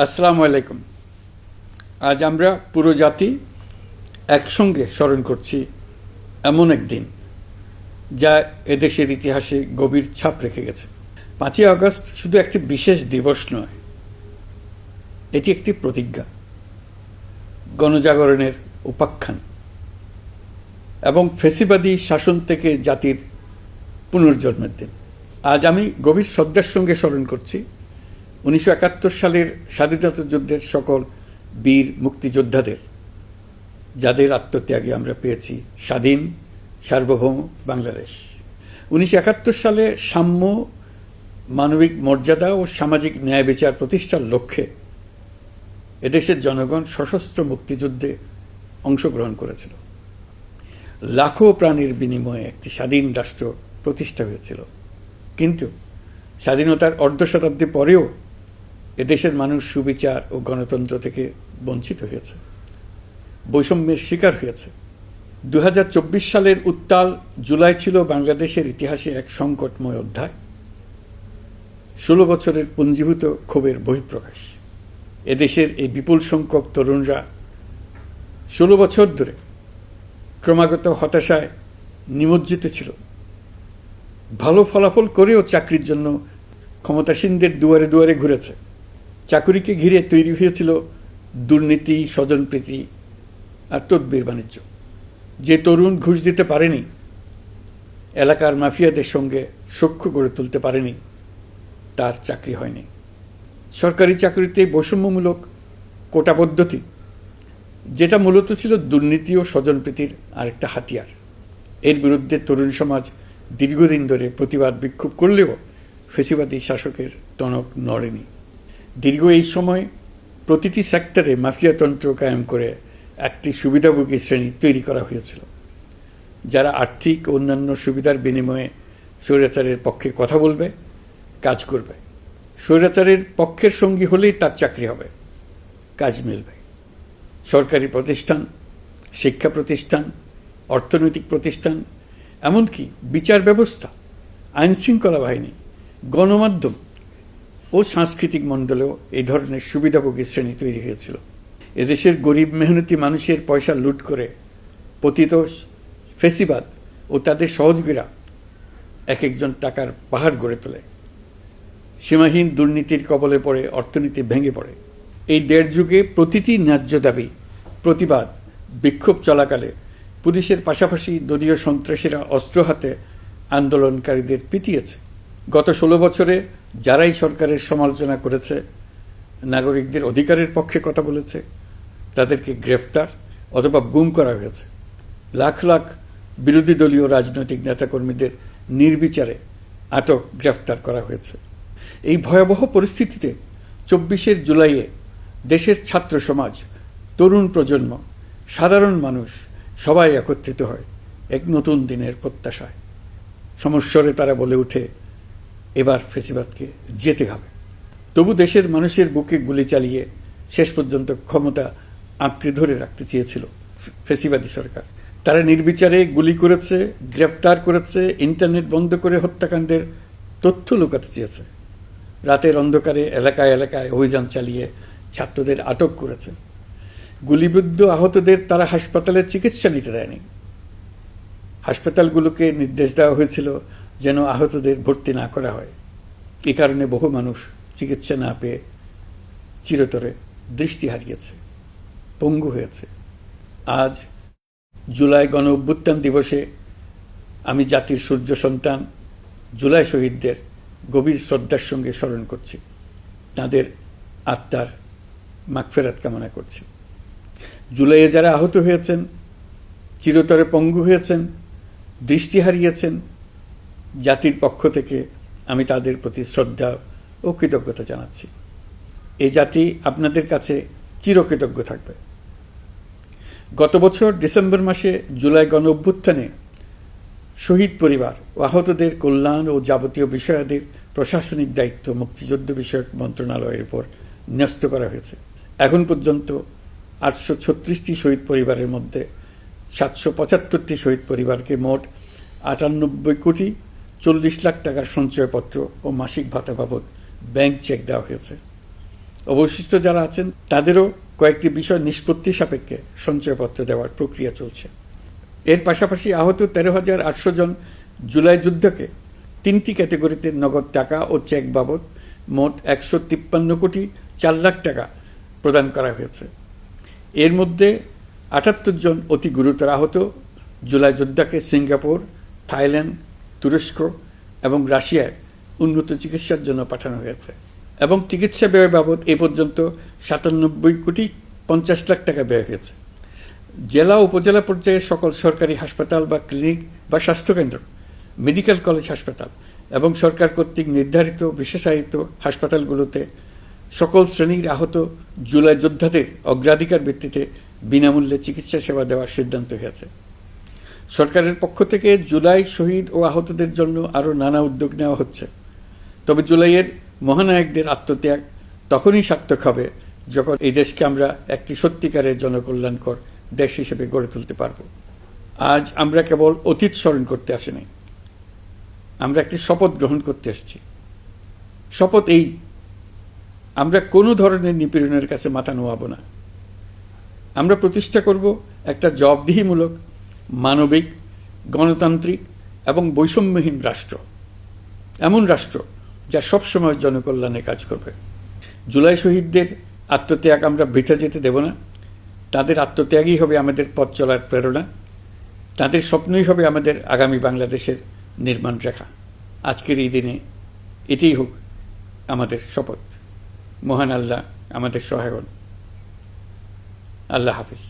আসসালামু আলাইকুম। আজ আমরা পুরো জাতি একসঙ্গে স্মরণ করছি এমন এক দিন যা এদেশের ইতিহাসে গভীর ছাপ রেখে গেছে। 5ই আগস্ট শুধু একটি বিশেষ দিবস নয়, এটি একটি প্রতিজ্ঞা, গণজাগরণের উপাখ্যান এবং ফ্যাসিবাদী শাসন থেকে জাতির পুনর্জন্মের দিন। আজ আমি গভীর শ্রদ্ধার সঙ্গে স্মরণ করছি 1971 সালের স্বাধীনতা যুদ্ধের সকল বীর মুক্তিযোদ্ধাদের, যাদের আত্মত্যাগে আমরা পেয়েছি স্বাধীন সার্বভৌম বাংলাদেশ। 1971 সালে সাম্য, মানবিক মর্যাদা ও সামাজিক ন্যায় বিচার প্রতিষ্ঠার লক্ষ্যে এদেশের জনগণ সশস্ত্র মুক্তিযুদ্ধে অংশগ্রহণ করেছিল। লাখো প্রাণীর বিনিময়ে একটি স্বাধীন রাষ্ট্র প্রতিষ্ঠা হয়েছিল। কিন্তু স্বাধীনতার অর্ধ শতাব্দী পরেও এদেশের মানুষ সুবিচার ও গণতন্ত্র থেকে বঞ্চিত হয়েছে, বৈষম্যের শিকার হয়েছে। 2024 সালের উত্তাল জুলাই ছিল বাংলাদেশের ইতিহাসে এক সংকটময় অধ্যায়, 16 বছরের পুঞ্জীভূত ক্ষোভের বহিঃপ্রকাশ। এদেশের এই বিপুল সংখ্যক তরুণরা 16 বছর ধরে ক্রমাগত হতাশায় নিমজ্জিত ছিল। ভালো ফলাফল করেও চাকরির জন্য ক্ষমতাসীনদের দুয়ারে দুয়ারে ঘুরেছে। চাকুরিকে ঘিরে তৈরি হয়েছিল দুর্নীতি, স্বজনপ্রীতি আর তদবির বাণিজ্য। যে তরুণ ঘুষ দিতে পারেনি, এলাকার মাফিয়াদের সঙ্গে সখ্য গড়ে তুলতে পারেনি, তার চাকরি হয়নি। সরকারি চাকরিতে বৈষম্যমূলক কোটা পদ্ধতি, যেটা মূলত ছিল দুর্নীতি ও স্বজনপ্রীতির আরেকটা হাতিয়ার, এর বিরুদ্ধে তরুণ সমাজ দীর্ঘদিন ধরে প্রতিবাদ বিক্ষোভ করলেও ফ্যাসিবাদী শাসকের টনক নড়েনি। দীর্ঘ এই সময় প্রতিটি সেক্টরে মাফিয়াতন্ত্র কায়েম করে একটি সুবিধাভোগী শ্রেণী তৈরি করা হয়েছিল, যারা আর্থিক ও অন্যান্য সুবিধার বিনিময়ে স্বৈরাচারের পক্ষে কথা বলবে, কাজ করবে। স্বৈরাচারের পক্ষের সঙ্গী হলেই তার চাকরি হবে, কাজ মিলবে। সরকারি প্রতিষ্ঠান, শিক্ষা প্রতিষ্ঠান, অর্থনৈতিক প্রতিষ্ঠান, এমনকি বিচার ব্যবস্থা, আইনশৃঙ্খলা বাহিনী, গণমাধ্যম ও সাংস্কৃতিক মণ্ডলেও এই ধরনের সুবিধাভোগী শ্রেণী তৈরি হয়েছিল। এদেশের গরিব মেহনতি মানুষের পয়সা লুট করে পতিত ফ্যাসিবাদ ও তাদের সহযোগীরা এক একজন টাকার পাহাড় গড়ে তোলে। সীমাহীন দুর্নীতির কবলে পড়ে অর্থনীতি ভেঙে পড়ে। এই দেড় যুগে প্রতিটি ন্যায্য দাবি, প্রতিবাদ, বিক্ষোভ চলাকালে পুলিশের পাশাপাশি দলীয় সন্ত্রাসীরা অস্ত্র হাতে আন্দোলনকারীদের পিটিয়েছে। গত 16 বছরে যারাই সরকারের সমালোচনা করেছে, নাগরিকদের অধিকারের পক্ষে কথা বলেছে, তাদেরকে গ্রেফতার অথবা গুম করা হয়েছে। লাখ লাখ বিরোধী দলীয় রাজনৈতিক নেতাকর্মীদের নির্বিচারে আটক, গ্রেফতার করা হয়েছে। এই ভয়াবহ পরিস্থিতিতে 24 জুলাইয়ে দেশের ছাত্র সমাজ, তরুণ প্রজন্ম, সাধারণ মানুষ সবাই একত্রিত হয় এক নতুন দিনের প্রত্যাশায়। সমস্বরে তারা বলে ওঠে, এবার ফ্যাসিবাদকে যেতে হবে। তবু দেশের মানুষের বুকে গুলি চালিয়ে শেষ পর্যন্ত ক্ষমতা আঁকড়ে ধরে রাখতে চেয়েছিল ফ্যাসিবাদী সরকার। তারা নির্বিচারে গুলি করেছে, গ্রেপ্তার করেছে, ইন্টারনেট বন্ধ করে হত্যাকাণ্ডের তথ্য লুকাতে চেয়েছে। রাতের অন্ধকারে এলাকায় এলাকায় অভিযান চালিয়ে ছাত্রদের আটক করেছে। গুলিবিদ্ধ আহতদের তারা হাসপাতালে চিকিৎসা নিতে দেয়নি। হাসপাতালগুলোকে নির্দেশ দেওয়া হয়েছিল যেন আহতদের ভর্তি না করা হয়। এ কারণে বহু মানুষ চিকিৎসা না পেয়ে চিরতরে দৃষ্টি হারিয়েছে, পঙ্গু হয়েছে। আজ জুলাই গণ অভ্যুত্থান দিবসে আমি জাতির সূর্য সন্তান জুলাই শহীদদের গভীর শ্রদ্ধার সঙ্গে স্মরণ করছি, তাদের আত্মার মাগফিরাত কামনা করছি। জুলাইয়ে যারা আহত হয়েছেন, চিরতরে পঙ্গু হয়েছেন, দৃষ্টি হারিয়েছেন, জাতির পক্ষ থেকে আমি তাদের প্রতি শ্রদ্ধা ও কৃতজ্ঞতা জানাচ্ছি। এই জাতি আপনাদের কাছে চিরকৃতজ্ঞ থাকবে। গত বছর ডিসেম্বর মাসে জুলাই গণ অভ্যুত্থানে শহীদ পরিবার ও আহতদের কল্যাণ ও যাবতীয় বিষয়াদির প্রশাসনিক দায়িত্ব মুক্তিযুদ্ধ বিষয়ক মন্ত্রণালয়ের উপর ন্যস্ত করা হয়েছে। এখন পর্যন্ত 836টি শহীদ পরিবারের মধ্যে 775টি শহীদ পরিবারকে মোট 98,40,00,000 টাকার সঞ্চয়পত্র ও মাসিক ভাতা বাবদ ব্যাংক চেক দেওয়া হয়েছে। অবশিষ্ট যারা আছেন তাদেরও কয়েকটি বিষয় নিষ্পত্তি সাপেক্ষে সঞ্চয়পত্র দেওয়ার প্রক্রিয়া চলছে। এর পাশাপাশি আহত 13,800 জন জুলাই যুদ্ধকে 3টি ক্যাটাগরিতে নগদ টাকা ও চেক বাবদ মোট 153 কোটি 4 লাখ টাকা প্রদান করা হয়েছে। এর মধ্যে 78 জন অতি গুরুতর আহত জুলাই যোদ্ধাকে সিঙ্গাপুর, থাইল্যান্ড, তুরস্ক এবং রাশিয়ায় উন্নত চিকিৎসার জন্য পাঠানো হয়েছে এবং চিকিৎসা ব্যয় বাবদ এ পর্যন্ত 97 কোটি 50 লাখ টাকা ব্যয় হয়েছে। জেলা উপজেলা পর্যায়ে সকল সরকারি হাসপাতাল বা ক্লিনিক বা স্বাস্থ্যকেন্দ্র, মেডিকেল কলেজ হাসপাতাল এবং সরকার কর্তৃক নির্ধারিত বিশেষায়িত হাসপাতালগুলোতে সকল শ্রেণীর আহত জুলাই যোদ্ধাদের অগ্রাধিকার ভিত্তিতে বিনামূল্যে চিকিৎসা সেবা দেওয়ার সিদ্ধান্ত হয়েছে। সরকারের পক্ষ থেকে জুলাই শহীদ ও আহতদের জন্য আরও নানা উদ্যোগ নেওয়া হচ্ছে। তবে জুলাইয়ের মহানায়কদের আত্মত্যাগ তখনই সার্থক হবে যখন এই দেশকে আমরা একটি সত্যিকারের জনকল্যাণকর দেশ হিসেবে গড়ে তুলতে পারব। আজ আমরা কেবল অতীত স্মরণ করতে আসিনি, আমরা একটি শপথ গ্রহণ করতে এসেছি। শপথ এই, আমরা কোনো ধরনের নিপীড়নের কাছে মাথা নোয়াব না। আমরা প্রতিষ্ঠা করব একটা জবাবদিহিমূলক, মানবিক, গণতান্ত্রিক এবং বৈষম্যহীন রাষ্ট্র, এমন রাষ্ট্র যা সবসময় জনকল্যাণে কাজ করবে। জুলাই শহীদদের আত্মত্যাগ আমরা বৃথা যেতে দেব না। তাদের আত্মত্যাগই হবে আমাদের পথ চলার প্রেরণা, তাদের স্বপ্নই হবে আমাদের আগামী বাংলাদেশের নির্মাণ রেখা। আজকের এই দিনে এটাই হোক আমাদের শপথ। মহান আল্লাহ আমাদের সহায় হন। আল্লাহ হাফিজ।